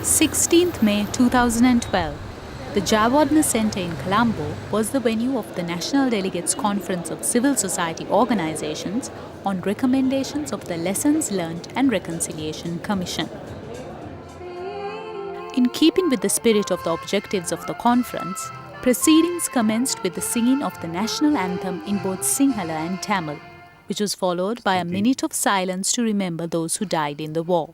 16th May 2012. The Jawadna Centre in Colombo was the venue of the National Delegates Conference of Civil Society Organizations on recommendations of the Lessons Learned and Reconciliation Commission. In keeping with the spirit of the objectives of the conference, proceedings commenced with the singing of the national anthem in both Sinhala and Tamil, which was followed by a minute of silence to remember those who died in the war.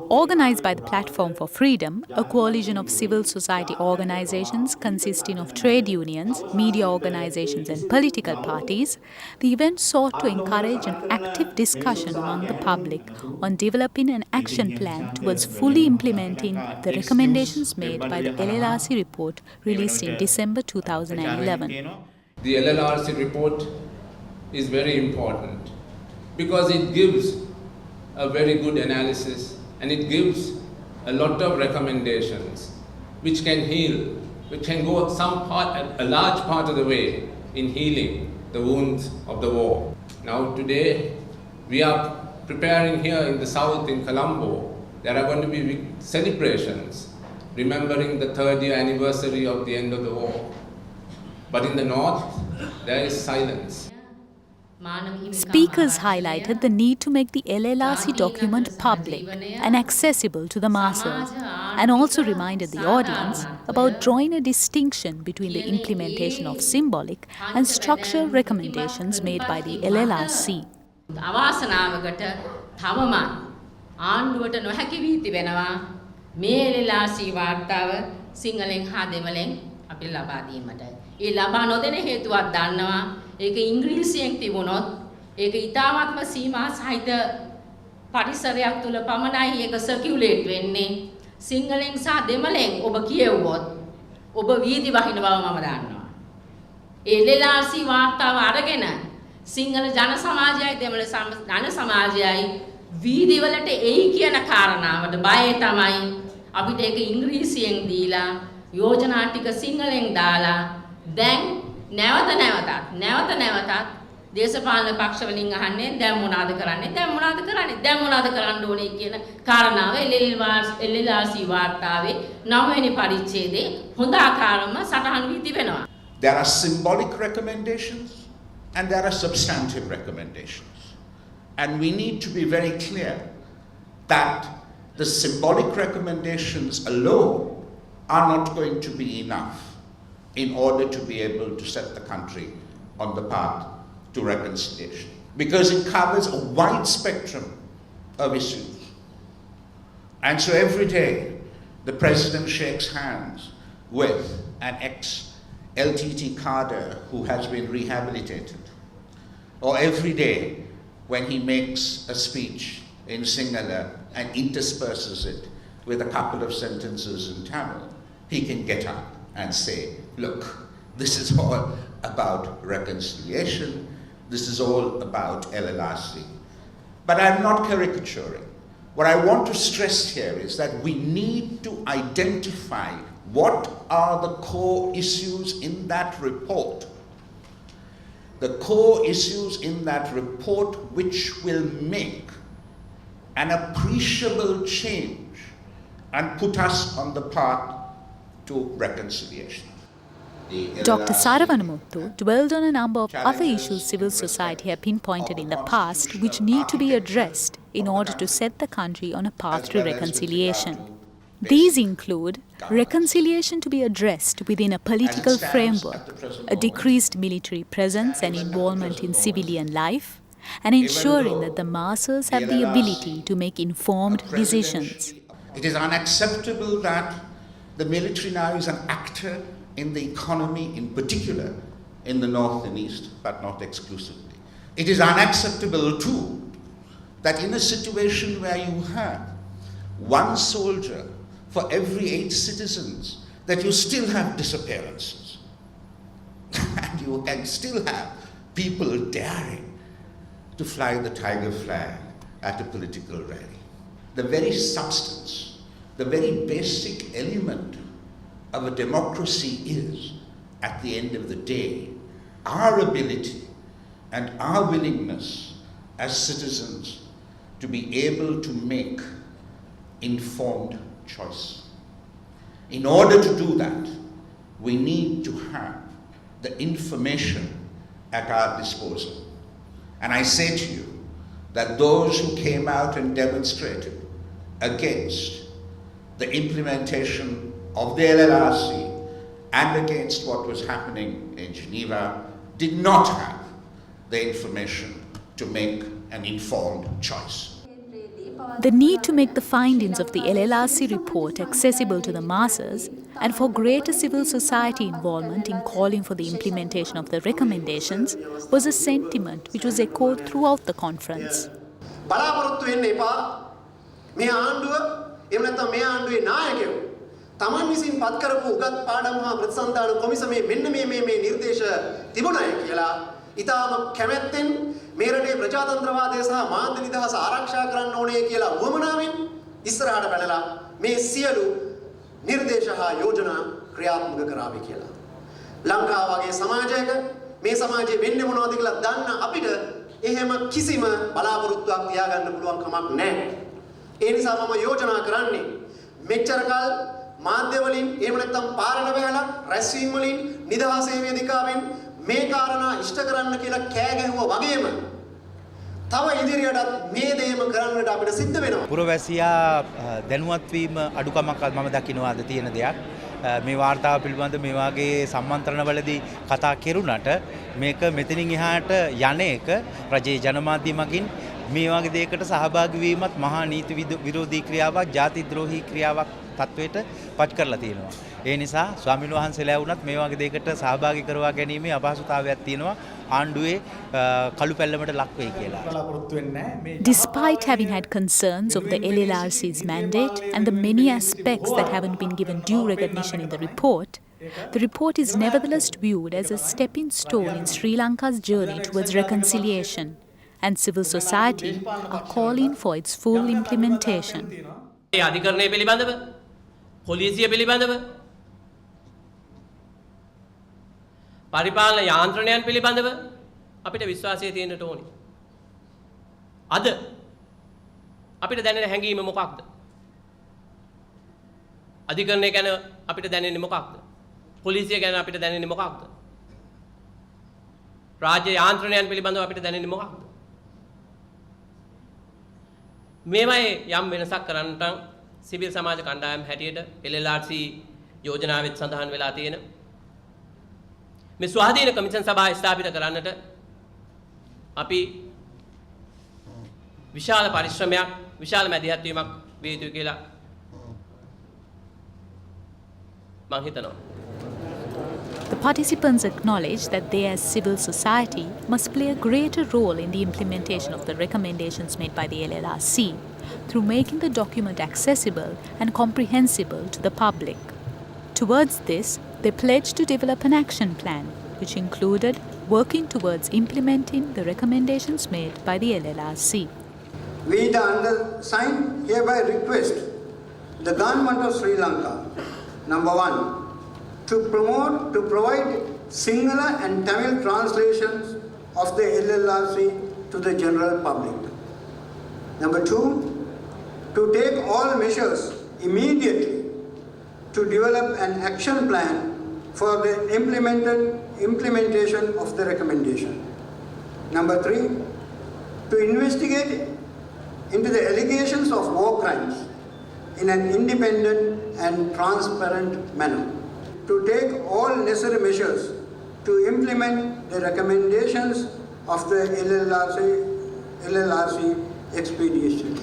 Organized by the Platform for Freedom, a coalition of civil society organizations consisting of trade unions, media organizations and political parties, the event sought to encourage an active discussion among the public on developing an action plan towards fully implementing the recommendations made by the LLRC report released in December 2011. The LLRC report is very important because it gives a very good analysis and it gives a lot of recommendations which can heal, which can go a large part of the way in healing the wounds of the war. Now today we are preparing here in the south in Colombo. There are going to be celebrations remembering the 3rd year anniversary of the end of the war. But in the north there is silence. Speakers highlighted the need to make the LLRC document public and accessible to the masses, and also reminded the audience about drawing a distinction between the implementation of symbolic and structural recommendations made by the LLRC. ඒ ලබා නොදෙන හේතුවක් දන්නවා. ඒක ඉංග්‍රීසියෙන් තිබුණොත් ඒක ඊටාත්ම සීමා සහිත පරිසරයක් තුල පමණයි ඒක සර්කියුලේට් වෙන්නේ. සිංහලෙන් සහ දෙමළෙන් ඔබ කියවුවොත් ඔබ වීදි වහින බව මම දන්නවා. ඒ LLRC වාර්තාව අරගෙන සිංහල ජන සමාජයයි දෙමළ ජන සමාජයයි වීදි වලට එයි කියන කාරණාවට බයයි තමයි අපිට ඒක ඉංග්‍රීසියෙන් දීලා යෝජනා ටික සිංහලෙන් දාලා දැන් නැවත නැවතත් දේශපාලන පක්ෂ වලින් අහන්නේ දැන් මොනවාද කරන්න ඕනේ කියන කාරණාව LLRC වාර්තාවේ 9 වෙනි පරිච්ඡේදයේ හොඳ ආකාරව සටහන් වී තිබෙනවා. There are symbolic recommendations and there are substantive recommendations. And we need to be very clear that the symbolic recommendations alone are not going to be enough in order to be able to set the country on the path to reconciliation. Because it covers a wide spectrum of issues. And so every day the President shakes hands with an ex-LTT cadre who has been rehabilitated. Or every day when he makes a speech in Sinhala and intersperses it with a couple of sentences in Tamil, he can get up and say, look, this is all about reconciliation, this is all about LLRC. But I'm not caricaturing. What I want to stress here is that we need to identify what are the core issues in that report. The core issues in that report which will make an appreciable change and put us on the path to reconciliation. Dr. Saravanamuthu dwelled on a number of other issues civil society have pinpointed in the past which need to be addressed in order to set the country on a path to reconciliation. These include reconciliation to be addressed within a political framework, a decreased military presence and involvement in civilian life, and ensuring that the masses have the ability to make informed decisions. It is unacceptable that the military now is an actor in the economy, in particular in the north and east, but not exclusively. It is unacceptable too that in a situation where you have one soldier for every 8 citizens, that you still have disappearances. And you can still have people daring to fly the tiger flag at a political rally. The very substance, the very basic element of a democracy is, at the end of the day, our ability and our willingness as citizens to be able to make informed choice. In order to do that, we need to have the information at our disposal. And I say to you that those who came out and demonstrated against the implementation of the LLRC and against what was happening in Geneva did not have the information to make an informed choice. The need to make the findings of the LLRC report accessible to the masses and for greater civil society involvement in calling for the implementation of the recommendations was a sentiment which was echoed throughout the conference. බලාපොරොත්තු වෙන්න එපා මේ ආණ්ඩුව එහෙම නැත්නම් මේ ආණ්ඩුවේ නායකයෝ තමන් විසින් පත් කරපු උගත් පාඩම් හා ප්‍රතිසන්දාන කොමිසමේ මෙන්න මේ නිර්දේශ තිබුණාය කියලා ඊටාම කැමැත්තෙන් මේ රටේ ප්‍රජාතන්ත්‍රවාදය සහ මාධ්‍ය නිදහස ආරක්ෂා කරන්න ඕනේ කියලා උවමනාවෙන් ඉස්සරහට පැනලා මේ සියලු නිර්දේශ හා යෝජනා ක්‍රියාත්මක කරાવી කියලා. ලංකාව වගේ සමාජයක මේ සමාජයේ වෙන්නේ මොනවද කියලා දන්න අපිට එහෙම කිසිම බලාපොරොත්තුවක් තියාගන්න පුළුවන් කමක් නැහැ. ඒ නිසා මම යෝජනා කරන්නේ මෙච්චර කල් මාධ්‍ය වලින් එහෙම නැත්නම් පාරණ බැලලා රැස්වීම් වලින් නිදහසේ වේදිකාවෙන් මේ කාරණා ඉෂ්ට කරන්න කියලා කෑ ගැහුවා වගේම තව ඉදිරියටත් මේ දේම කරන්නට අපිට සිද්ධ වෙනවා. පුරවැසියා දැනුවත් වීම අඩුකමක් මම දකිනවා අද තියෙන දෙයක්. මේ වාර්තාව පිළිබඳ මේ වගේ සම්මන්ත්‍රණවලදී කතා කෙරුණට මේක මෙතනින් එහාට යන එක රජයේ ජනමාධ්‍ය මගින් මේ වගේ දෙයකට සහභාගී වීමත් මහා නීති විරෝධී ක්‍රියාවක්, ජාතිද්‍රෝහී ක්‍රියාවක් තත්වයට පත් කරලා තියෙනවා. ඒ නිසා ස්වාමීන් වහන්සේලා වුණත් මේ වගේ දෙයකට සහභාගී කරවා ගැනීමේ අපහසුතාවයක් තියෙනවා ආණ්ඩුවේ කළු පැල්ලමට ලක් වෙයි කියලා. Despite having had concerns of the LLRC's mandate and the many aspects that haven't been given due recognition in the report is nevertheless viewed as a stepping stone in Sri Lanka's journey towards reconciliation, and civil society are calling for its full implementation. අධිකරණය පිළිබඳව පොලිසිය පිළිබඳව පරිපාලන යාන්ත්‍රණයන් පිළිබඳව අපිට විශ්වාසය තියෙන්නට ඕනේ. අද අපිට දැනෙන හැඟීම මොකක්ද? අධිකරණය ගැන අපිට දැනෙන්නේ මොකක්ද? පොලිසිය ගැන අපිට දැනෙන්නේ මොකක්ද? රාජ්‍ය යාන්ත්‍රණයන් පිළිබඳව අපිට දැනෙන්නේ මොකක්ද? මේවයි යම් වෙනසක් කරන්නට සිවිල් සමාජ කණ්ඩායම් හැටියට LLRC යෝජනාවෙත් සඳහන් වෙලා තියෙන මේ ස්වාධීන කමිෂන් සභාව ස්ථාපිත කරන්නට අපි විශාල පරිශ්‍රමයක් විශාල මැදිහත් වීමක් විය යුතුයි කියලා මම හිතනවා. The participants acknowledge that they as civil society must play a greater role in the implementation of the recommendations made by the LLRC through making the document accessible and comprehensible to the public. Towards this, they pledged to develop an action plan, which included working towards implementing the recommendations made by the LLRC. We, the undersigned, hereby request the government of Sri Lanka, number one, to provide Sinhala and Tamil translations of the LLRC to the general public. Number two, to take all measures immediately to develop an action plan for the implementation of the recommendation. Number three, to investigate into the allegations of war crimes in an independent and transparent manner. To take all necessary measures to implement the recommendations of the LLRC expedition.